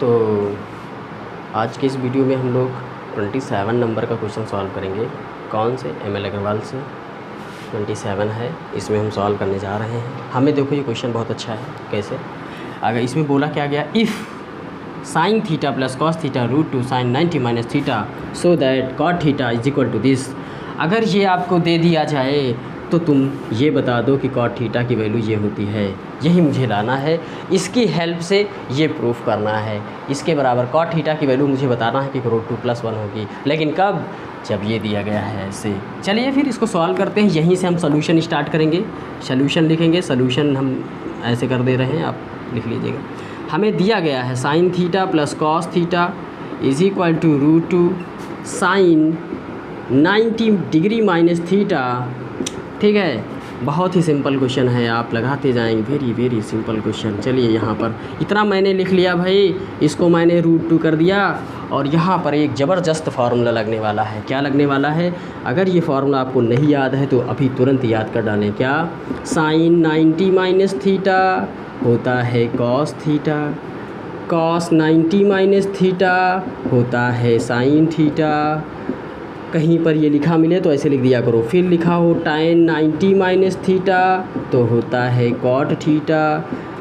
तो आज के इस वीडियो में हम लोग 27 नंबर का क्वेश्चन सॉल्व करेंगे। कौन से? ML अग्रवाल से 27 है, इसमें हम सॉल्व करने जा रहे हैं। हमें देखो ये क्वेश्चन बहुत अच्छा है। कैसे? अगर इसमें बोला क्या गया, if sine theta plus cos theta root two sine 90 minus theta so that cot theta is equal to this. अगर ये आपको दे दिया जाए तो तुम ये बता दो कि कॉट थीटा की वैल्यू ये होती है। यही मुझे लाना है, इसकी हेल्प से ये प्रूफ करना है। इसके बराबर कॉट थीटा की वैल्यू मुझे बताना है कि रूट 2+1 होगी, लेकिन कब? जब ये दिया गया है ऐसे। चलिए फिर इसको सॉल्व करते हैं। यहीं से हम सोल्यूशन स्टार्ट करेंगे, सोल्यूशन लिखेंगे। सोल्यूशन हम ऐसे कर दे रहे हैं, आप लिख लीजिएगा। हमें दिया गया है sine theta plus cos theta is equal to root 2 sine 90 degree minus theta. ठीक है, बहुत ही सिंपल क्वेश्चन है, आप लगाते जाएंगे। Very simple question. चलिए यहाँ पर इतना मैंने लिख लिया भाई, इसको मैंने रूट 2 कर दिया। और यहाँ पर एक ज़बरदस्त फार्मूला लगने वाला है। क्या लगने वाला है? अगर ये फार्मूला आपको नहीं याद है तो अभी तुरंत याद कर डालें। क्या? साइन 90 माइनस थीटा होता है cos theta, cos 90 minus theta होता है साइन थीटा। कहीं पर ये लिखा मिले तो ऐसे लिख दिया करो। फिर लिखा हो tan 90 माइनस थीटा तो होता है कॉट थीटा।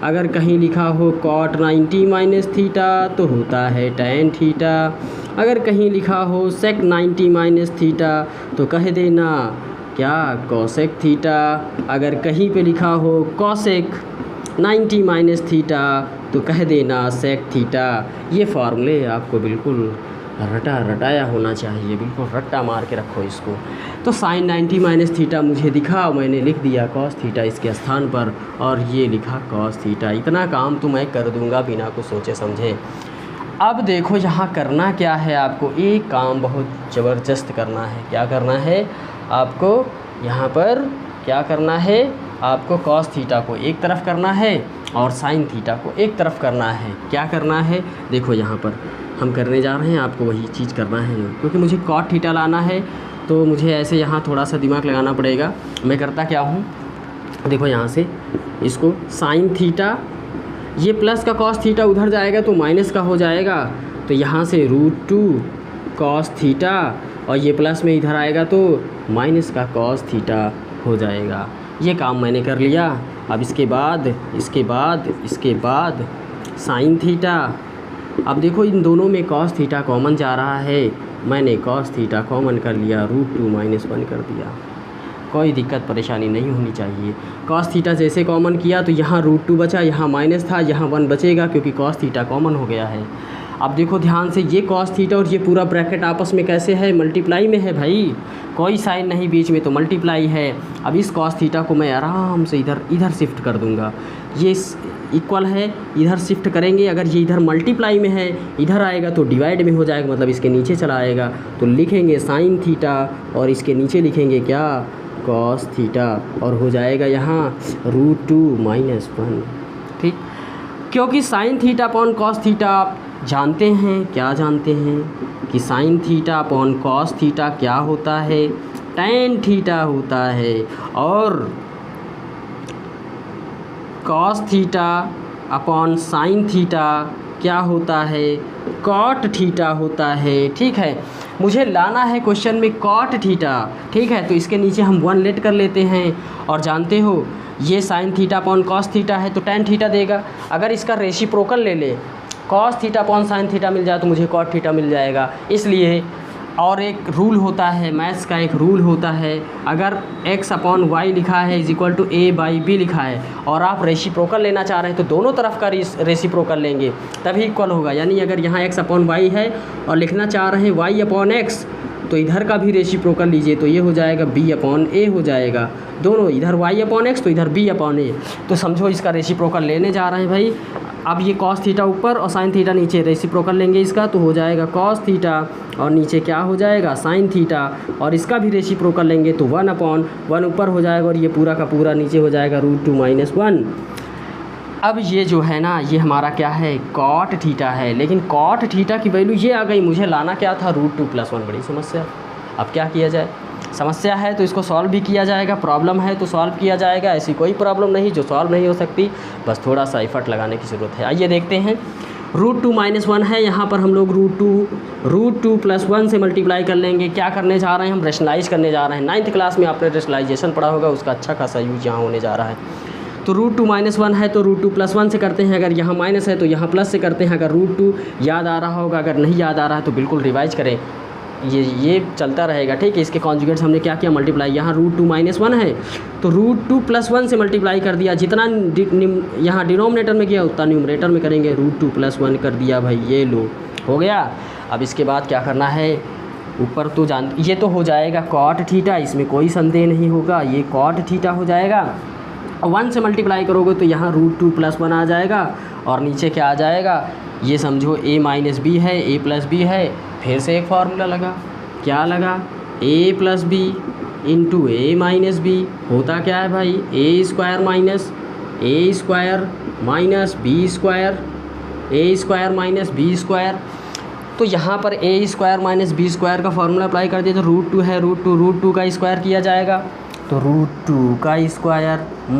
अगर कहीं लिखा हो कॉट 90 माइनस थीटा तो होता है tan थीटा। अगर कहीं लिखा हो सेक 90 माइनस थीटा तो कह देना क्या? Cosec theta. अगर कहीं पे लिखा हो कॉसेक 90 माइनस थीटा तो कह देना सेक थीटा। ये फार्मूले आपको बिल्कुल रटाया होना चाहिए, बिल्कुल रट्टा मार के रखो इसको। तो साइन 90 माइनस थीटा मुझे दिखा, मैंने लिख दिया कॉस थीटा इसके स्थान पर, और ये लिखा कॉस थीटा। इतना काम तो मैं कर दूंगा बिना कुछ सोचे समझे। अब देखो यहाँ करना क्या है आपको, एक काम बहुत ज़बरदस्त करना है। क्या करना है आपको? यहाँ पर क्या करना है आपको? कॉस थीटा को एक तरफ करना है और साइन थीटा को एक तरफ करना है। क्या करना है? देखो यहाँ पर हम करने जा रहे हैं, आपको वही चीज़ करना है। क्योंकि मुझे कॉट थीटा लाना है तो मुझे ऐसे यहाँ थोड़ा सा दिमाग लगाना पड़ेगा। मैं करता क्या हूँ, देखो यहाँ से इसको साइन थीटा, ये प्लस का कॉस थीटा उधर जाएगा तो माइनस का हो जाएगा। तो यहाँ से रूट 2 कॉस थीटा, और ये प्लस में इधर आएगा तो माइनस का कॉस थीटा हो जाएगा। ये काम मैंने कर लिया। अब इसके बाद साइन थीटा। अब देखो इन दोनों में कॉस थीटा कॉमन जा रहा है, मैंने कॉस थीटा कॉमन कर लिया, रूट 2 -1 कर दिया। कोई दिक्कत परेशानी नहीं होनी चाहिए। कॉस थीटा जैसे कॉमन किया तो यहाँ रूट 2 बचा, यहाँ माइनस था, यहाँ 1 बचेगा क्योंकि कॉस थीटा कॉमन हो गया है। अब देखो ध्यान से, ये कॉस थीटा और ये पूरा ब्रैकेट आपस में कैसे है? मल्टीप्लाई में है भाई, कोई साइन नहीं बीच में, तो मल्टीप्लाई है। अब इस कॉस थीटा को मैं आराम से इधर शिफ्ट कर दूंगा। ये इक्वल है, इधर शिफ्ट करेंगे। अगर ये इधर मल्टीप्लाई में है, इधर आएगा तो डिवाइड में हो जाएगा, मतलब इसके नीचे चला आएगा। तो लिखेंगे साइन थीटा और इसके नीचे लिखेंगे क्या? कॉस थीटा, और हो जाएगा यहाँ रूट 2 -1। ठीक, क्योंकि sine theta upon cos theta आप जानते हैं। क्या जानते हैं कि sine theta upon cos theta क्या होता है? टैन थीटा होता है। और cos theta upon sine theta क्या होता है? कॉट थीटा होता है। ठीक है, मुझे लाना है क्वेश्चन में कॉट थीटा। ठीक है, तो इसके नीचे हम 1 लेट कर लेते हैं। और जानते हो ये sine theta upon cos theta है तो टैन थीटा देगा। अगर इसका रेसिप्रोकल ले ले, cos theta upon sine theta मिल जाए तो मुझे कॉट थीटा मिल जाएगा। इसलिए, और एक रूल होता है, मैथ्स का एक रूल होता है, अगर x अपॉन वाई लिखा है इज इक्वल टू a/b लिखा है और आप रेसिप्रोकल लेना चाह रहे हैं तो दोनों तरफ का रेसिप्रोकल लेंगे तभी इक्वल होगा। यानी अगर यहाँ x अपॉन वाई है और लिखना चाह रहे हैं y अपॉन x, तो इधर का भी रेसिप्रोकल लीजिए तो ये हो जाएगा b अपॉन a हो जाएगा। दोनों इधर y अपॉन x तो इधर b अपॉन a। तो समझो इसका रेसिप्रोकल लेने जा रहे हैं भाई। अब ये कॉस थीटा ऊपर और साइन थीटा नीचे, रेसिप्रोकल लेंगे इसका तो हो जाएगा कॉस थीटा, और नीचे क्या हो जाएगा? Sine theta. और इसका भी रेसिप्रोकल लेंगे तो 1/1 ऊपर हो जाएगा और ये पूरा का पूरा नीचे हो जाएगा रूट 2 -1। अब ये जो है ना, ये हमारा क्या है? कॉट थीटा है। लेकिन कॉट थीटा की वैल्यू ये आ गई, मुझे लाना क्या था? रूट 2+1। बड़ी समस्या। अब क्या किया जाए? समस्या है तो इसको सॉल्व भी किया जाएगा, प्रॉब्लम है तो सॉल्व किया जाएगा। ऐसी कोई प्रॉब्लम नहीं जो सॉल्व नहीं हो सकती, बस थोड़ा सा एफर्ट लगाने की ज़रूरत है। आइए देखते हैं √2 - 1 है, यहाँ पर हम लोग √2 + 1 से मल्टीप्लाई कर लेंगे। क्या करने जा रहे हैं हम? रेशनलाइज करने जा रहे हैं। 9th क्लास में आपने रेशनलाइजेशन पढ़ा होगा, उसका अच्छा खासा यूज यहाँ होने जा रहा है। तो √2 - 1 है तो √2 + 1 से करते हैं, अगर यहाँ माइनस है तो यहाँ प्लस से करते हैं। अगर √2 याद आ रहा होगा, अगर नहीं याद आ रहा है तो बिल्कुल रिवाइज करें, ये चलता रहेगा, ठीक है। इसके कॉन्जुगेट्स हमने क्या किया? मल्टीप्लाई। यहाँ √2 - 1 है तो √2 + 1 से मल्टीप्लाई कर दिया। जितना यहाँ डिनोमिनेटर में किया उतना न्यूमरेटर में करेंगे। √2 + 1 कर दिया भाई, ये लो हो गया। अब इसके बाद क्या करना है? ऊपर तो ये तो हो जाएगा cot थीटा, इसमें कोई संदेह नहीं होगा, ये cot थीटा हो जाएगा। 1 से मल्टीप्लाई करोगे तो यहाँ √2 + 1 आ जाएगा और नीचे क्या आ जाएगा? ये समझो a - b है, a + b है। फिर से एक फार्मूला लगा, क्या लगा? a + b × a - b होता क्या है भाई? a² - a² - b² a² - b²। तो यहाँ पर a² - b² का फार्मूला अप्लाई कर दिया तो √2 है, √2 का स्क्वायर किया जाएगा तो √2 का स्क्वायर -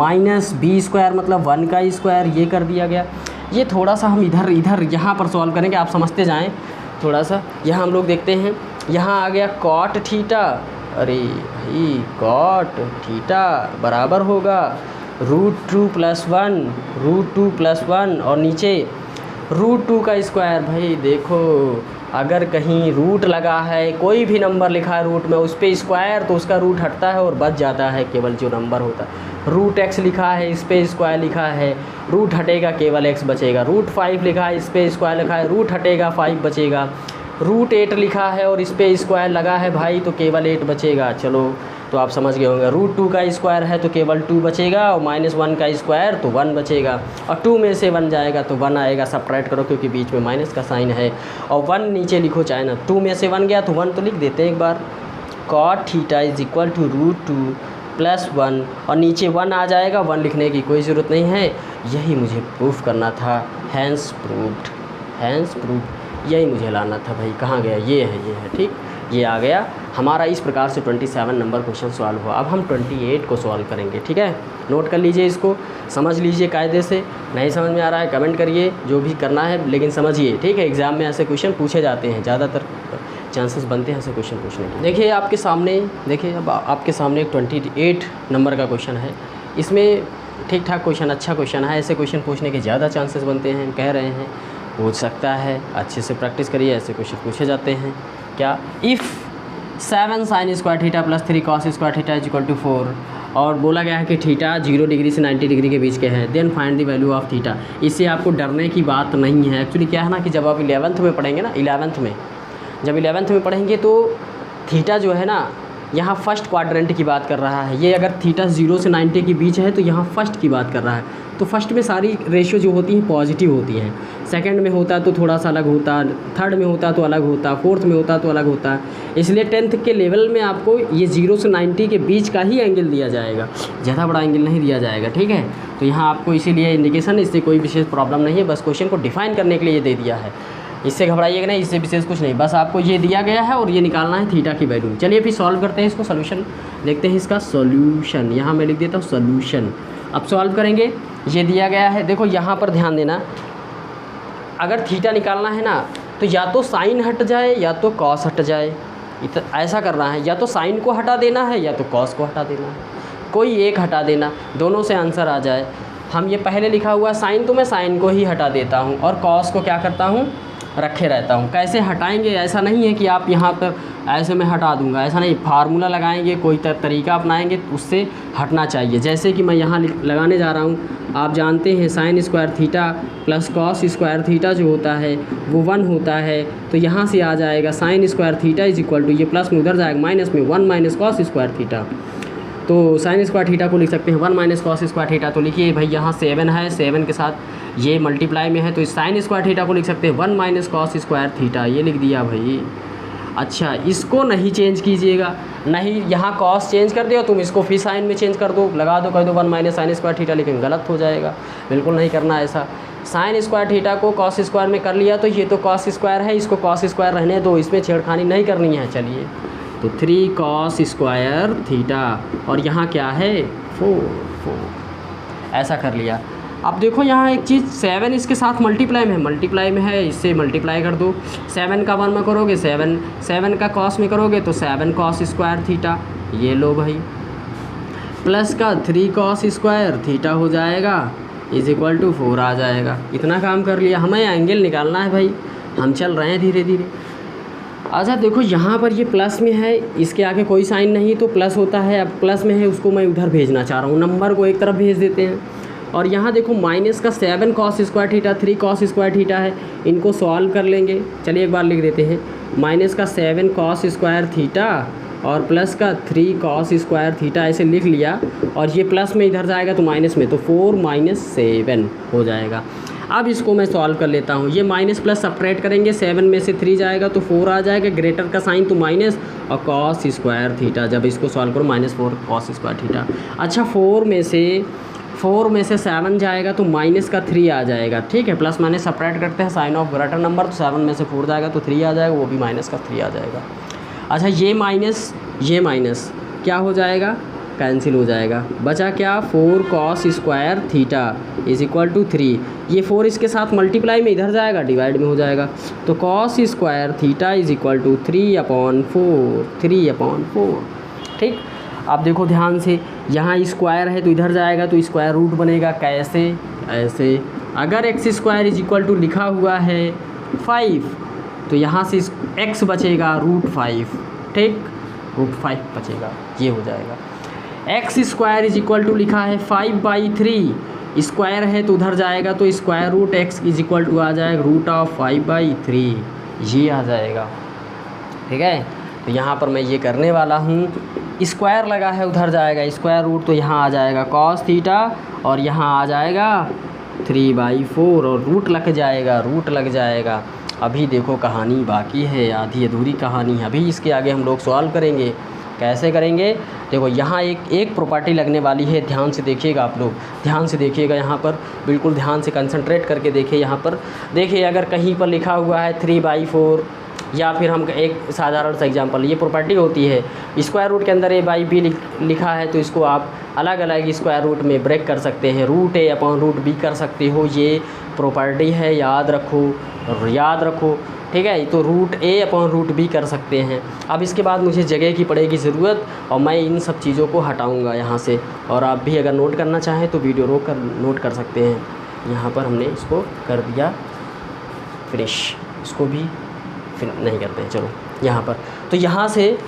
b² मतलब 1 का स्क्वायर, ये कर दिया गया। ये थोड़ा सा हम इधर यहाँ पर सॉल्व करेंगे, आप समझते जाएं थोड़ा सा। यहाँ हम लोग देखते हैं, यहाँ आ गया cot थीटा। अरे भाई cot थीटा बराबर होगा √2 + 1 और नीचे √2 का स्क्वायर। भाई देखो, अगर कहीं रूट लगा है, कोई भी नंबर लिखा है रूट में, उस पर स्क्वायर तो उसका रूट हटता है और बच जाता है केवल जो नंबर होता है। √x लिखा है, इस पर स्क्वायर लिखा है, रूट हटेगा केवल x बचेगा। √5 लिखा है, इस पर स्क्वायर लिखा है, रूट हटेगा 5 बचेगा। √8 लिखा है और इस पर स्क्वायर लगा है भाई, तो केवल 8 बचेगा। चलो तो आप समझ गए होंगे, √2 का स्क्वायर है तो केवल 2 बचेगा और -1 का स्क्वायर तो 1 बचेगा और 2 में से 1 जाएगा तो 1 आएगा। सब्ट्रैक्ट करो क्योंकि बीच में माइनस का साइन है और 1 नीचे लिखो चाहे ना। 2 में से 1 गया तो 1 तो लिख देते हैं एक बार। cot थीटा = √2 + 1 और नीचे 1 आ जाएगा। 1 लिखने की कोई ज़रूरत नहीं है, यही मुझे प्रूफ करना था। हैंस प्रूव्ड, यही मुझे लाना था भाई। कहाँ गया? ये है ठीक, ये आ गया हमारा। इस प्रकार से 27 नंबर क्वेश्चन सॉल्व हुआ। अब हम 28 को सॉल्व करेंगे, ठीक है। नोट कर लीजिए, इसको समझ लीजिए कायदे से। नहीं समझ में आ रहा है कमेंट करिए, जो भी करना है, लेकिन समझिए, ठीक है। एग्ज़ाम में ऐसे क्वेश्चन पूछे जाते हैं, ज़्यादातर चांसेस बनते हैं ऐसे क्वेश्चन पूछने के। देखिए आपके सामने, अब आपके सामने एक 28 नंबर का क्वेश्चन है। इसमें ठीक ठाक क्वेश्चन, अच्छा क्वेश्चन है। ऐसे क्वेश्चन पूछने के ज़्यादा चांसेस बनते हैं, कह रहे हैं पूछ सकता है। अच्छे से प्रैक्टिस करिए, ऐसे क्वेश्चन पूछे जाते हैं। क्या? If 7 sin² theta + 3 cos² theta = 4 और बोला गया है कि थीटा 0 डिग्री से 90 डिग्री के बीच के हैं, then find the value of theta. इससे आपको डरने की बात नहीं है। एक्चुअली क्या है ना कि जब आप 11th में पढ़ेंगे ना, 11th में पढ़ेंगे तो थीटा जो है ना, यहाँ फर्स्ट क्वाड्रेंट की बात कर रहा है। ये अगर थीटा 0 से 90 के बीच है तो यहाँ फर्स्ट की बात कर रहा है। तो फर्स्ट में सारी रेशियो जो होती हैं पॉजिटिव होती हैं। सेकंड में होता तो थोड़ा सा अलग होता, थर्ड में होता तो अलग होता, फोर्थ में होता तो अलग होता। इसलिए 10th के लेवल में आपको ये 0 से 90 के बीच का ही एंगल दिया जाएगा, ज़्यादा बड़ा एंगल नहीं दिया जाएगा, ठीक है। तो यहाँ आपको इसीलिए इंडिकेशन, इससे कोई विशेष प्रॉब्लम नहीं है, बस क्वेश्चन को डिफाइन करने के लिए ये दे दिया है। इससे घबराइएगा नहीं, इससे विशेष कुछ नहीं, बस आपको ये दिया गया है और ये निकालना है थीटा की वैल्यू। चलिए फिर सॉल्व करते हैं इसको, सोल्यूशन देखते हैं इसका। सोल्यूशन यहाँ मैं लिख देता हूँ सोल्यूशन। अब सॉल्व करेंगे, ये दिया गया है। देखो यहाँ पर ध्यान देना, अगर थीटा निकालना है ना तो या तो साइन हट जाए या तो कॉस हट जाए, ऐसा करना है। या तो साइन को हटा देना है या तो कॉस को हटा देना है, कोई एक हटा देना, दोनों से आंसर आ जाए। हम ये पहले लिखा हुआ साइन, तो मैं साइन को ही हटा देता हूँ और कॉस को क्या करता हूँ, रखे रहता हूँ। कैसे हटाएंगे? ऐसा नहीं है कि आप यहाँ पर ऐसे में हटा दूंगा, ऐसा नहीं। फार्मूला लगाएंगे, कोई तरीका अपनाएंगे, उससे हटना चाहिए। जैसे कि मैं यहाँ लगाने जा रहा हूँ, आप जानते हैं sin² थीटा + cos² थीटा जो होता है वो 1 होता है। तो यहाँ से आ जाएगा sin² थीटा = ये प्लस में उधर जाएगा माइनस में 1 - cos² थीटा। तो sin² थीटा को लिख सकते हैं 1 - cos² थीटा। तो लिखिए भाई, यहाँ 7 है, 7 के साथ ये मल्टीप्लाई में है तो sin² थीटा को लिख सकते हैं 1 - cos² थीटा, ये लिख दिया भाई। अच्छा, इसको नहीं चेंज कीजिएगा, नहीं यहाँ कॉस चेंज कर दिया, तुम इसको फिर साइन में चेंज कर दो, लगा दो, कह दो 1 - sin² थीटा, लेकिन गलत हो जाएगा, बिल्कुल नहीं करना ऐसा। sin² थीटा को cos² में कर लिया तो ये तो cos² है, इसको cos² रहने दो, इसमें छेड़खानी नहीं करनी है। चलिए तो 3 cos² थीटा और यहाँ क्या है 4, ऐसा कर लिया। अब देखो यहाँ एक चीज़ 7 इसके साथ मल्टीप्लाई में है, इससे मल्टीप्लाई कर दो। 7 का 1 में करोगे 7 का कॉस में करोगे तो 7 कॉस स्क्वायर थीटा, ये लो भाई, प्लस का 3 कॉस स्क्वायर थीटा हो जाएगा इज इक्वल टू 4 आ जाएगा। इतना काम कर लिया, हमें एंगल निकालना है भाई, हम चल रहे हैं धीरे धीरे। अच्छा देखो यहाँ पर ये प्लस में है, इसके आगे कोई साइन नहीं तो प्लस होता है। अब प्लस में है उसको मैं उधर भेजना चाह रहा हूँ, नंबर को एक तरफ भेज देते हैं। और यहाँ देखो माइनस का 7 cos square theta 3 cos square theta है, इनको सॉल्व कर लेंगे। चलिए एक बार लिख देते हैं, माइनस का 7 कॉस स्क्वायर थीटा और प्लस का 3 कॉस स्क्वायर थीटा, ऐसे लिख लिया। और ये प्लस में इधर जाएगा तो माइनस में, तो 4 - 7 हो जाएगा। अब इसको मैं सॉल्व कर लेता हूँ, ये माइनस प्लस सपरेट करेंगे, 7 में से 3 जाएगा तो 4 आ जाएगा, ग्रेटर का साइन तो माइनस और कॉस स्क्वायर थीटा, जब इसको सॉल्व करो -4 कॉस स्क्वायर थीटा। अच्छा 4 में से 7 जाएगा तो माइनस का 3 आ जाएगा, ठीक है, प्लस माइनस सपरेट करते हैं, साइन ऑफ ग्रेटर नंबर, तो 7 में से 4 जाएगा तो 3 आ जाएगा, वो भी माइनस का 3 आ जाएगा। अच्छा ये माइनस क्या हो जाएगा, कैंसिल हो जाएगा, बचा क्या 4 cos square theta is equal to 3। ये 4 इसके साथ मल्टीप्लाई में इधर जाएगा, डिवाइड में हो जाएगा, तो cos square theta is equal to 3/4। ठीक, अब देखो ध्यान से, यहाँ स्क्वायर है तो इधर जाएगा तो स्क्वायर रूट बनेगा, कैसे, ऐसे। अगर X square is equal to लिखा हुआ है 5 तो यहाँ से x बचेगा √5, ठीक, √5 बचेगा, ये हो जाएगा। X square is equal to लिखा है 5/3, स्क्वायर है तो उधर जाएगा तो square root x is equal to आ जाएगा √5/3, ये आ जाएगा, ठीक है। तो यहाँ पर मैं ये करने वाला हूँ, स्क्वायर लगा है उधर जाएगा स्क्वायर रूट, तो यहाँ आ जाएगा कॉस थीटा और यहाँ आ जाएगा 3/4 और रूट लग जाएगा। अभी देखो कहानी बाकी है, आधी अधूरी कहानी है, अभी इसके आगे हम लोग सॉल्व करेंगे। कैसे करेंगे, देखो यहाँ एक प्रॉपर्टी लगने वाली है, ध्यान से देखिएगा आप लोग, ध्यान से देखिएगा, यहाँ पर बिल्कुल ध्यान से कंसंट्रेट करके देखिए। यहाँ पर देखिए अगर कहीं पर लिखा हुआ है 3/4, या फिर हम एक साधारण सा एग्जांपल, ये प्रॉपर्टी होती है, स्क्वायर रूट के अंदर a/b लिखा है तो इसको आप अलग अलग स्क्वायर रूट में ब्रेक कर सकते हैं, √a/√b कर सकते हो, ये प्रॉपर्टी है, याद रखो, ठीक है। तो √a/√b कर सकते हैं। अब इसके बाद मुझे जगह की पड़ेगी ज़रूरत और मैं इन सब चीज़ों को हटाऊंगा यहाँ से, और आप भी अगर नोट करना चाहें तो वीडियो रोक कर नोट कर सकते हैं। यहाँ पर हमने इसको कर दिया फिनिश, इसको भी फिर नहीं करते हैं, चलो यहाँ पर। तो यहाँ से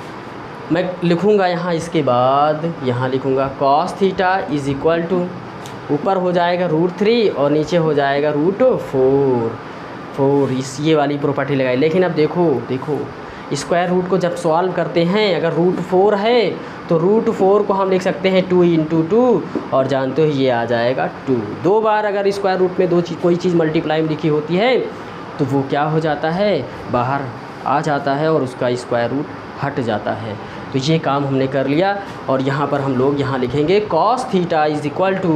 मैं लिखूँगा, यहाँ इसके बाद यहाँ लिखूँगा cos theta is equal to, ऊपर हो जाएगा √3 और नीचे हो जाएगा √4, ये वाली प्रॉपर्टी लगाई। लेकिन अब देखो स्क्वायर रूट को जब सॉल्व करते हैं, अगर √4 है तो √4 को हम लिख सकते हैं 2 × 2, और जानते हो ये आ जाएगा 2। 2 बार अगर स्क्वायर रूट में कोई चीज़ मल्टीप्लाई में लिखी होती है तो वो क्या हो जाता है, बाहर आ जाता है और उसका स्क्वायर रूट हट जाता है। तो ये काम हमने कर लिया, और यहाँ पर हम लोग यहाँ लिखेंगे cos theta is equal to,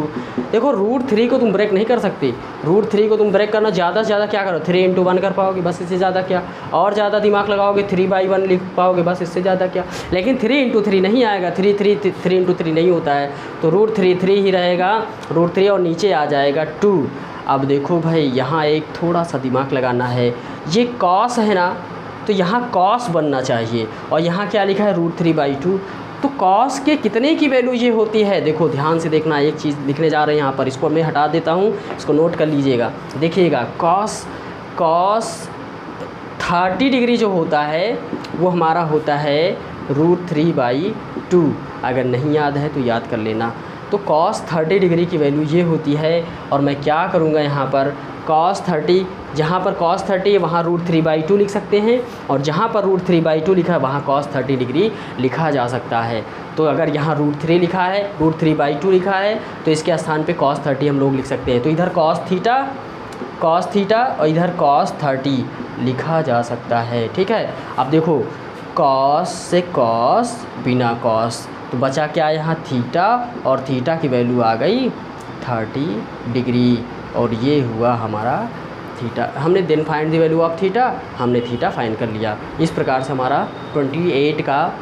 देखो √3 को तुम ब्रेक नहीं कर सकते, √3 को तुम ब्रेक करना ज़्यादा से ज़्यादा क्या करो, 3 × 1 कर पाओगे, बस इससे ज़्यादा क्या, और ज़्यादा दिमाग लगाओगे 3/1 लिख पाओगे, बस इससे ज़्यादा क्या। लेकिन 3 × 3 नहीं आएगा, 3 × 3 नहीं होता है, तो √3 ही रहेगा, √3 और नीचे आ जाएगा 2। अब देखो भाई यहाँ एक थोड़ा सा दिमाग लगाना है, ये कॉस है ना, तो यहाँ कॉस बनना चाहिए, और यहाँ क्या लिखा है √3/2, तो कॉस के कितने की वैल्यू ये होती है, देखो ध्यान से देखना, एक चीज़ लिखने जा रहे हैं यहाँ पर, इसको मैं हटा देता हूँ, इसको नोट कर लीजिएगा। देखिएगा कॉस 30 डिग्री जो होता है वो हमारा होता है √3/2, अगर नहीं याद है तो याद कर लेना। तो cos 30 डिग्री की वैल्यू ये होती है, और मैं क्या करूँगा यहाँ पर cos 30, जहाँ पर cos 30 है वहाँ √3/2 लिख सकते हैं, और जहाँ पर √3/2 लिखा है वहाँ cos 30 डिग्री लिखा जा सकता है। तो अगर यहाँ √3 लिखा है, √3/2 लिखा है, तो इसके स्थान पे cos 30 हम लोग लिख सकते हैं। तो इधर cos थीटा और इधर cos 30 लिखा जा सकता है, ठीक है। अब देखो cos से cos बिना cos, तो बचा क्या यहाँ थीटा, और थीटा की वैल्यू आ गई 30 डिग्री, और ये हुआ हमारा थीटा। हमने then find the value of theta, हमने थीटा फाइंड कर लिया। इस प्रकार से हमारा 28 का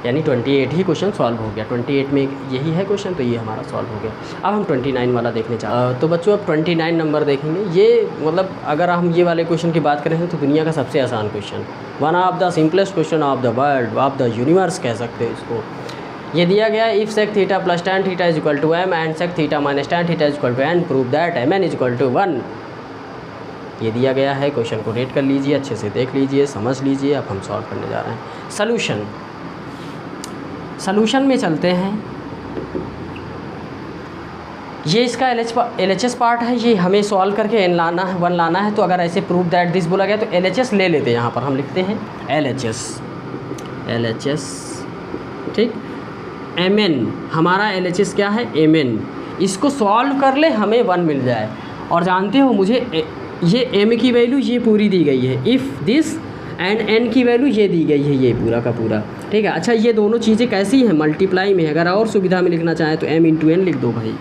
यानी 28 ही क्वेश्चन सॉल्व हो गया। 28 में यही है क्वेश्चन, तो ये हमारा सॉल्व हो गया। अब हम 29 वाला देखने चाहते हैं। तो बच्चों अब 29 नंबर देखेंगे। ये मतलब अगर हम ये वाले क्वेश्चन की बात करें तो दुनिया का सबसे आसान question, one of the simplest question of the world, of the universe कह सकते हैं इसको। ये दिया गया if sec theta plus tan theta is equal to m and sec theta minus tan theta is equal to n, prove that mn is equal to 1। ये दिया गया है। क्वेश्चन को रेट कर लीजिए, अच्छे से देख लीजिए, समझ लीजिए। अब हम सॉल्व करने जा रहे हैं। सॉल्यूशन में चलते हैं। ये इसका LHS पार्ट है, ये हमें सॉल्व करके n लाना है, 1 लाना है। तो अगर ऐसे प्रूव दैट दिस बोला गया तो LHS ले लेते हैं। यहाँ पर हम लिखते हैं LHS, ठीक। mn हमारा LHS क्या है, mn। इसको सॉल्व कर ले, हमें 1 मिल जाए। और जानते हो मुझे ये m की वैल्यू ये पूरी दी गई है, इफ़ दिस एंड n की वैल्यू ये दी गई है, ये पूरा का पूरा, ठीक है। अच्छा ये दोनों चीज़ें कैसी हैं, मल्टीप्लाई में। अगर और सुविधा में लिखना चाहें तो m इंटू n लिख दो भाई,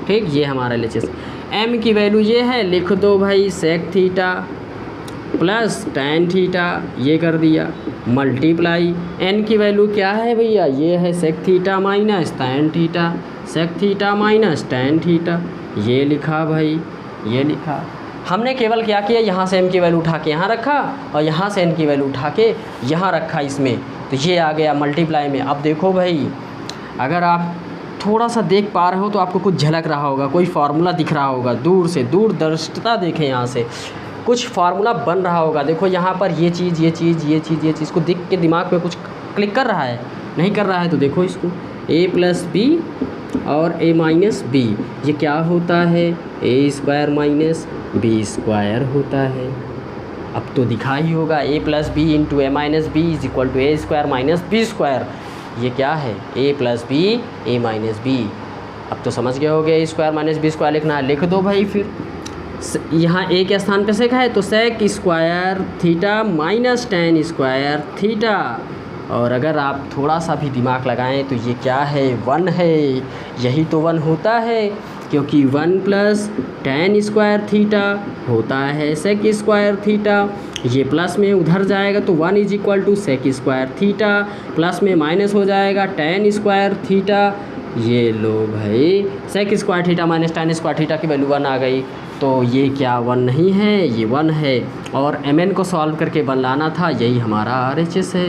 ठीक। ये हमारा LHS। m की वैल्यू ये है, लिख दो भाई sec theta plus tan theta, ये कर दिया, मल्टीप्लाई n की वैल्यू क्या है भैया, ये है sec theta minus tan theta, sec theta minus tan theta, ये लिखा भाई, ये लिखा। हमने केवल क्या किया, यहाँ से m की वैल्यू उठा के यहाँ रखा और यहाँ से n की वैल्यू उठा के यहाँ रखा इसमें, तो ये आ गया मल्टीप्लाई में। अब देखो भाई, अगर आप थोड़ा सा देख पा रहे हो तो आपको कुछ झलक रहा होगा, कोई फार्मूला दिख रहा होगा, दूर से दूरदर्शिता देखें, यहाँ से कुछ फार्मूला बन रहा होगा। देखो यहाँ पर ये चीज़, ये चीज़, ये चीज़, ये चीज़ को दिख के दिमाग में कुछ क्लिक कर रहा है, नहीं कर रहा है तो देखो इसको, a प्लस बी और a माइनस बी, ये क्या होता है, a square minus B square होता है। अब तो दिखा ही होगा, a plus B into A minus B is equal to A square minus B square. ये क्या है, a plus B A minus B. अब तो समझ गए होगे, a square minus B square लिखना है, लिख दो भाई। फिर यहाँ a के स्थान पे सेक है तो sec square theta minus tan square theta. और अगर आप थोड़ा सा भी दिमाग लगाएं तो ये क्या है, 1 है। यही तो 1 होता है, क्योंकि 1 प्लस tan स्क्वायर थीटा होता है सेक स्क्वायर थीटा। ये प्लस में उधर जाएगा तो 1 is equal to sec square theta, plus में माइनस हो जाएगा tan स्क्वायर थीटा। ये लो भाई, sec square theta minus tan square theta की वैल्यू 1 आ गई। तो ये क्या 1 नहीं है, ये 1 है। और mn को सॉल्व करके 1 लाना था, यही हमारा RHS है।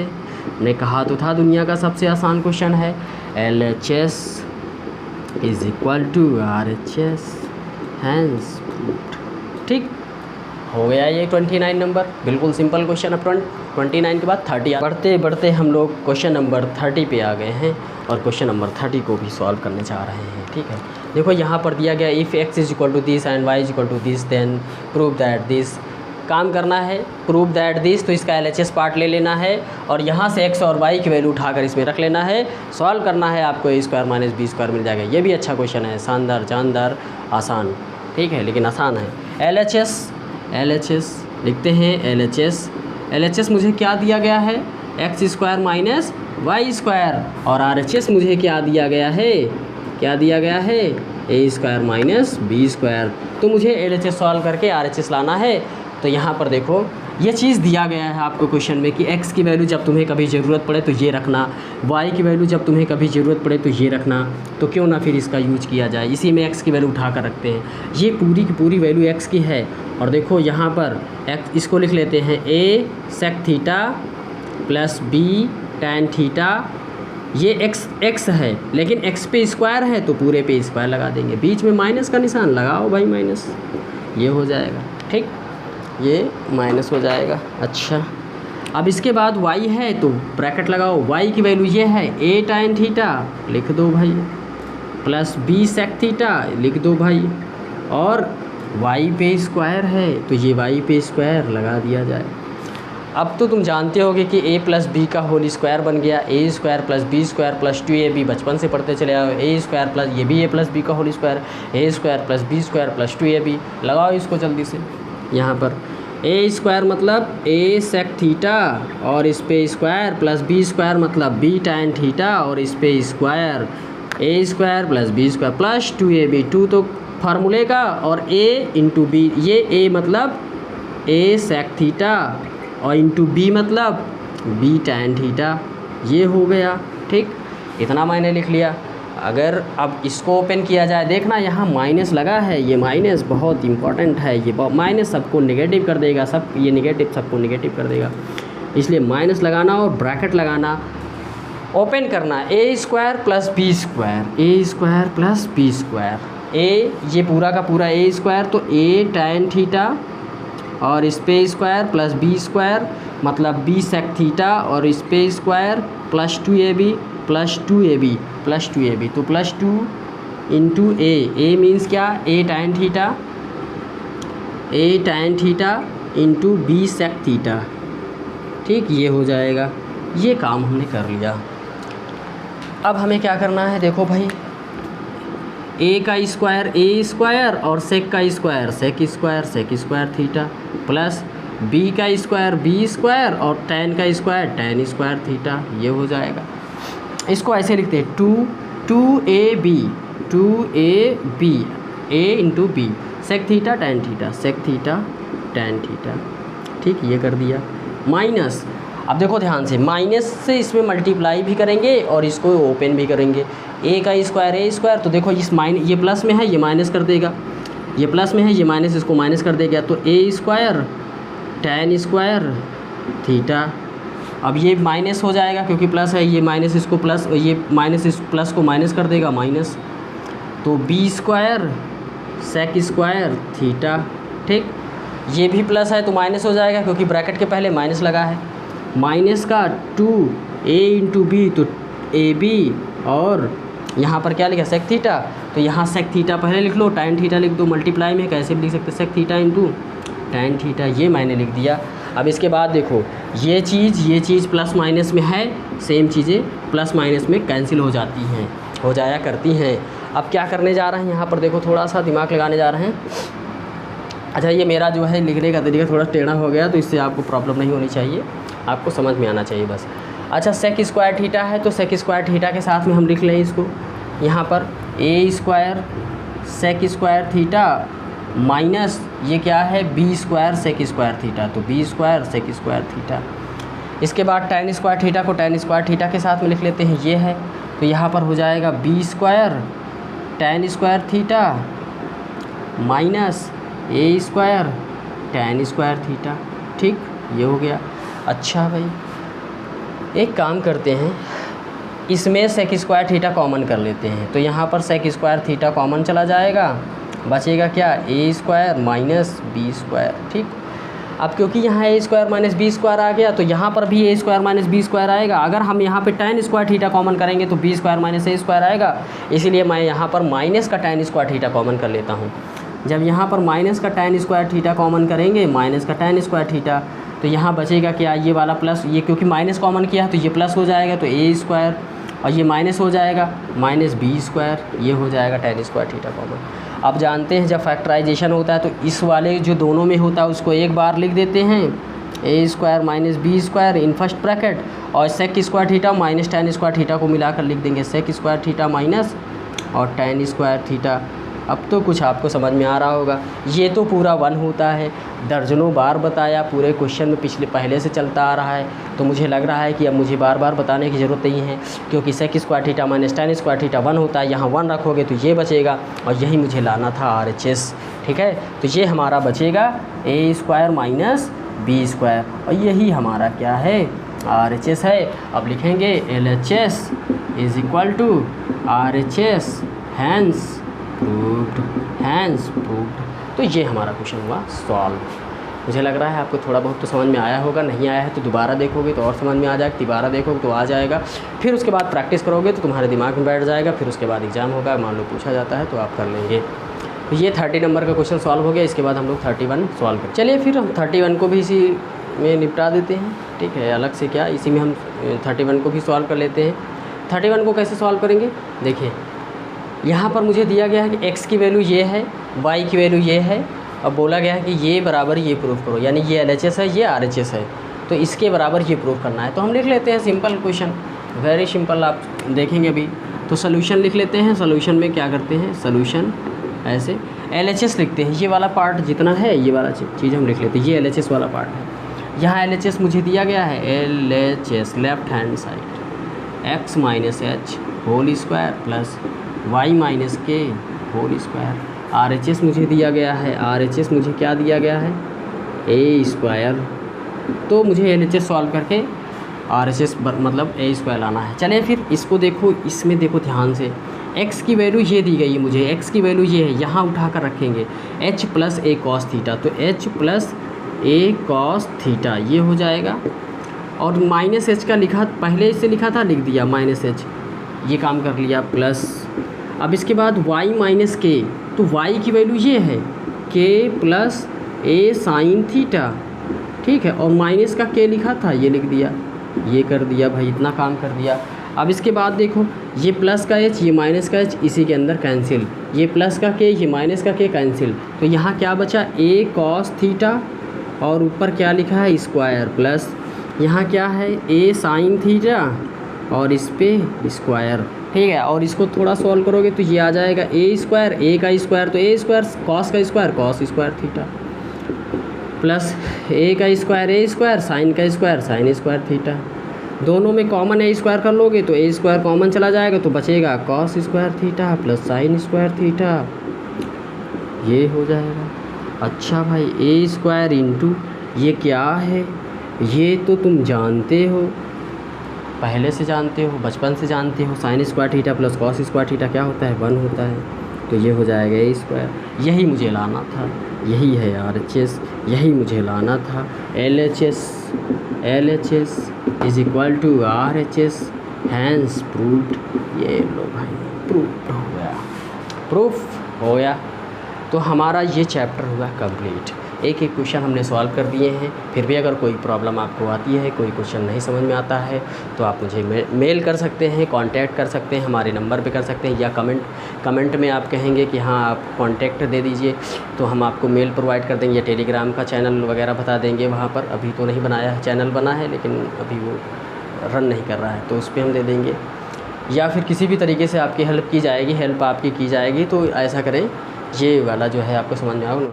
मैंने कहा तो था दुनिया का सबसे आसान क्वेश्चन है। LHS is equal to RHS, hence proved, ठीक हो गया ये 29 नंबर। बिल्कुल सिंपल क्वेश्चन। अब 29 के बाद 30 बढ़ते बढ़ते हम लोग क्वेश्चन नंबर 30 पे आ गए हैं और क्वेश्चन नंबर 30 को भी सॉल्व करने जा रहे हैं, ठीक है। देखो यहाँ पर दिया गया if x is equal to this and y is equal to this then prove that this. काम करना है प्रूव दैट दिस, तो इसका LHS पार्ट ले लेना है और यहाँ से x और y की वैल्यू उठाकर इसमें रख लेना है। सॉल्व करना है, आपको a square minus B square मिल जाएगा। ये भी अच्छा क्वेश्चन है, शानदार जानदार आसान, ठीक है, लेकिन आसान है। LHS लिखते हैं, LHS मुझे क्या दिया गया है, X square minus Y square. और RHS मुझे क्या दिया गया है, क्या दिया गया है, ए स्क्वायर माइनस बी स्क्वायर। तो मुझे LHS सॉल्व करके RHS लाना है। तो यहाँ पर देखो ये चीज़ दिया गया है आपको क्वेश्चन में कि x की वैल्यू जब तुम्हें कभी ज़रूरत पड़े तो ये रखना, y की वैल्यू जब तुम्हें कभी ज़रूरत पड़े तो ये रखना। तो क्यों ना फिर इसका यूज किया जाए, इसी में x की वैल्यू उठा कर रखते हैं। ये पूरी की पूरी वैल्यू x की है। और देखो यहाँ पर x, इसको लिख लेते हैं a sec theta plus b tan theta. ये x है, लेकिन x पे स्क्वायर है तो पूरे पे स्क्वायर लगा देंगे, बीच में माइनस का निशान लगाओ भाई, माइनस, ये हो जाएगा, ठीक, ये माइनस हो जाएगा। अच्छा, अब इसके बाद y है तो ब्रैकेट लगाओ, y की वैल्यू ये है a tan थीटा लिख दो भाई, प्लस b सेक थीटा लिख दो भाई, और y पे स्क्वायर है तो ये y पे स्क्वायर लगा दिया जाए। अब तो तुम जानते होगे कि a प्लस बी का होल स्क्वायर बन गया, a square plus B square plus 2ab, बचपन से पढ़ते चले आओ, a स्क्वायर प्लस ये भी a प्लस बी का whole square, a square plus B square plus 2ab। लगाओ इसको जल्दी से। यहाँ पर a स्क्वायर मतलब a सेक थीटा और इस पे स्क्वायर प्लस b स्क्वायर मतलब b tan थीटा और इस पे square, a square plus b square plus 2ab, 2 तो फार्मूले का और a इंटू बी, ये a मतलब a सेक थीटा और इंटू b मतलब b tan थीटा, ये हो गया। ठीक, इतना मैंने लिख लिया। अगर अब इसको ओपन किया जाए, देखना यहाँ माइनस लगा है, ये माइनस बहुत इंपॉर्टेंट है, ये माइनस सबको नेगेटिव कर देगा, सब ये नेगेटिव सबको नेगेटिव कर देगा, इसलिए माइनस लगाना और ब्रैकेट लगाना, ओपन करना ए स्क्वायर प्लस बी स्क्वायर, ए स्क्वायर प्लस बी स्क्वायर, ए ये पूरा का पूरा ए स्क्वायर, तो ए टैन थीटा और इस पे स्क्वायर प्लस बी स्क्वायर मतलब बी सेक थीटा और इस पे square plus 2ab plus 2ab plus 2ab, तो प्लस 2 इंटू ए मीन्स क्या, A tan theta into B sec theta, ठीक, ये हो जाएगा। ये काम हमने कर लिया। अब हमें क्या करना है, देखो भाई, ए का स्क्वायर और सेक का square sec square theta plus B का स्क्वायर बी स्क्वायर और टैन का स्क्वायर टैन स्क्वायर थीटा, ये हो जाएगा। इसको ऐसे लिखते हैं 2ab A into B sec theta tan theta, ठीक, ये कर दिया। माइनस, अब देखो ध्यान से, माइनस से इसमें मल्टीप्लाई भी करेंगे और इसको ओपन भी करेंगे। ए का स्क्वायर तो देखो इस ये प्लस में है, ये माइनस कर देगा, ये प्लस में है, ये माइनस इसको माइनस कर देगा, तो ए स्क्वायर टैन स्क्वायर थीटा। अब ये माइनस हो जाएगा क्योंकि प्लस है, ये माइनस इसको प्लस, ये माइनस इस प्लस को माइनस कर देगा माइनस, तो B square sec square theta, ठीक, ये भी प्लस है तो माइनस हो जाएगा क्योंकि ब्रैकेट के पहले माइनस लगा है। माइनस का 2a इंटू बी तो ए बी और यहाँ पर क्या लिखा सेक थीटा, तो यहाँ सेक थीटा पहले लिख लो, टैन थीटा लिख दो, मल्टीप्लाई में कैसे भी लिख सकते, sec theta into tan theta, ये मैंने लिख दिया। अब इसके बाद देखो ये चीज़ प्लस माइनस में है, सेम चीज़ें प्लस माइनस में कैंसिल हो जाती हैं, हो जाया करती हैं। अब क्या करने जा रहे हैं यहाँ पर, देखो थोड़ा सा दिमाग लगाने जा रहे हैं। अच्छा, ये मेरा जो है लिखने का तरीका थोड़ा टेढ़ा हो गया, तो इससे आपको प्रॉब्लम नहीं होनी चाहिए, आपको समझ में आना चाहिए बस। अच्छा, सेक स्क्वायर थीटा है तो सेक स्क्वायर थीटा के साथ में हम लिख लें इसको, यहाँ पर A square sec square theta minus ये क्या है B square sec square theta, तो B square sec square theta. इसके बाद टैन स्क्वायर थीटा को टैन स्क्वायर थीटा के साथ में लिख लेते हैं, ये है, तो यहाँ पर हो जाएगा B square tan square theta minus A square tan square theta, ठीक, ये हो गया। अच्छा भाई, एक काम करते हैं, इसमें सेक स्क्वायर थीटा कॉमन कर लेते हैं, तो यहाँ पर सेक स्क्वायर थीटा कॉमन चला जाएगा, बचेगा क्या, ए स्क्वायर माइनस बी स्क्वायर, ठीक। अब क्योंकि यहाँ ए स्क्वायर माइनस बी स्क्वायर आ गया, तो यहाँ पर भी ए स्क्वायर माइनस बी स्क्वायर आएगा। अगर हम यहाँ पे टैन स्क्वायर थीटा कॉमन करेंगे तो B square minus A square आएगा, इसीलिए मैं यहाँ पर माइनस का टैन स्क्वायर थीटा कॉमन कर लेता हूँ। जब यहाँ पर माइनस का टैन स्क्वायर थीटा कॉमन करेंगे, माइनस का टैन स्क्वायर थीटा, तो यहाँ बचेगा क्या, ये वाला प्लस, ये क्योंकि माइनस कॉमन किया है तो ये प्लस हो जाएगा, तो ए स्क्वायर और ये माइनस हो जाएगा माइनस बी स्क्वायर, ये हो जाएगा टैन स्क्वायर थीटा कॉमन। अब जानते हैं जब फैक्टराइजेशन होता है तो इस वाले जो दोनों में होता है उसको एक बार लिख देते हैं, A square minus B square in first bracket, और sec square theta minus tan square theta को मिलाकर लिख देंगे सेक स्क्वायर थीटा माइनस और टैन स्क्वायर थीटा। अब तो कुछ आपको समझ में आ रहा होगा। ये तो पूरा 1 होता है, दर्जनों बार बताया, पूरे क्वेश्चन में पहले से चलता आ रहा है, तो मुझे लग रहा है कि अब मुझे बार बार बताने की ज़रूरत नहीं है, क्योंकि sec square theta minus tan square theta 1 होता है, यहाँ 1 रखोगे तो ये बचेगा, और यही मुझे लाना था RHS, ठीक है। तो ये हमारा बचेगा ए स्क्वायर माइनस बी स्क्वायर, और यही हमारा क्या है, RHS है। अब लिखेंगे LHS is equal to RHS hence proved. तो ये हमारा क्वेश्चन हुआ सॉल्व। मुझे लग रहा है आपको थोड़ा बहुत तो समझ में आया होगा, नहीं आया है तो दोबारा देखोगे तो और समझ में आ जाएगा, दोबारा देखोगे तो आ जाएगा, फिर उसके बाद प्रैक्टिस करोगे तो तुम्हारे दिमाग में बैठ जाएगा, फिर उसके बाद एग्ज़ाम होगा, मान लो पूछा जाता है तो आप कर लेंगे। तो ये 30 नंबर का क्वेश्चन सॉल्व हो गया। इसके बाद हम लोग 31 सॉल्व करें। चलिए फिर हम 31 को भी इसी में निपटा देते हैं, ठीक है, अलग से क्या, इसी में हम 31 को भी सॉल्व कर लेते हैं। 31 को कैसे सॉल्व करेंगे, देखिए यहाँ पर मुझे दिया गया है कि x की वैल्यू ये है, y की वैल्यू ये है, अब बोला गया है कि ये बराबर ये प्रूफ करो, यानी ये LHS है, ये RHS है, तो इसके बराबर ये प्रूफ करना है। तो हम लिख लेते हैं सिंपल क्वेश्चन, वेरी सिंपल, आप देखेंगे अभी। तो सोल्यूशन लिख लेते हैं। सोल्यूशन में क्या करते हैं, सोल्यूशन ऐसे LHS लिखते हैं, ये वाला पार्ट जितना है ये वाला चीज़ हम लिख लेते हैं, ये LHS वाला पार्ट है। यहाँ LHS मुझे दिया गया है, LHS left hand side, X minus H whole square plus Y minus K whole square. RHS मुझे दिया गया है, RHS मुझे क्या दिया गया है, ए स्क्वायर। तो मुझे LHS सॉल्व करके RHS मतलब ए स्क्वायर लाना है। चलिए फिर इसको देखो, इसमें देखो ध्यान से, x की वैल्यू ये दी गई है मुझे, x की वैल्यू ये है, यहाँ उठा कर रखेंगे h प्लस ए कॉस थीटा, तो h प्लस ए कॉस थीटा ये हो जाएगा। और माइनस एच का लिखा, पहले से लिखा था लिख दिया माइनस एच, ये काम कर लिया प्लस। अब इसके बाद y माइनस के, तो y की वैल्यू ये है k प्लस ए साइन थीटा, ठीक है। और माइनस का k लिखा था, ये लिख दिया, ये कर दिया भाई, इतना काम कर दिया। अब इसके बाद देखो, ये प्लस का h, ये माइनस का h, इसी के अंदर कैंसिल, ये प्लस का k, ये माइनस का k कैंसिल। तो यहाँ क्या बचा, a कॉस थीटा और ऊपर क्या लिखा है स्क्वायर, प्लस यहाँ क्या है a साइन थीटा और इस पे स्क्वायर, ठीक है। और इसको थोड़ा सॉल्व करोगे तो ये आ जाएगा a स्क्वायर, a का स्क्वायर तो a स्क्वायर, कॉस का square cos square theta, plus a का स्क्वायर a स्क्वायर, साइन का स्क्वायर साइन स्क्वायर थीटा। दोनों में कॉमन a स्क्वायर कर लोगे तो a स्क्वायर कॉमन चला जाएगा, तो बचेगा cos square theta plus sine square theta, ये हो जाएगा। अच्छा भाई, a स्क्वायर इंटू ये क्या है, ये तो तुम जानते हो, पहले से जानते हो, बचपन से जानते हो, sine square theta plus cos square theta क्या होता है, 1 होता है। तो ये हो जाएगा a स्क्वायर, यही मुझे लाना था, यही है RHS, यही मुझे लाना था। LHS is equal to RHS, hence proved. ये लो भाई, प्रूफ हो गया, प्रूफ हो गया। तो हमारा ये चैप्टर हुआ कंप्लीट। एक एक क्वेश्चन हमने सॉल्व कर दिए हैं। फिर भी अगर कोई प्रॉब्लम आपको आती है, कोई क्वेश्चन नहीं समझ में आता है, तो आप मुझे मेल कर सकते हैं, कांटेक्ट कर सकते हैं, हमारे नंबर पे कर सकते हैं, या कमेंट में आप कहेंगे कि हाँ आप कांटेक्ट दे दीजिए, तो हम आपको मेल प्रोवाइड कर देंगे, या टेलीग्राम का चैनल वगैरह बता देंगे वहाँ पर। अभी तो नहीं बनाया है, चैनल बना है लेकिन अभी वो रन नहीं कर रहा है, तो उस पर हम दे देंगे। या फिर किसी भी तरीके से आपकी हेल्प की जाएगी, हेल्प आपकी की जाएगी, तो ऐसा करें, ये वाला जो है आपको समझ में आओ।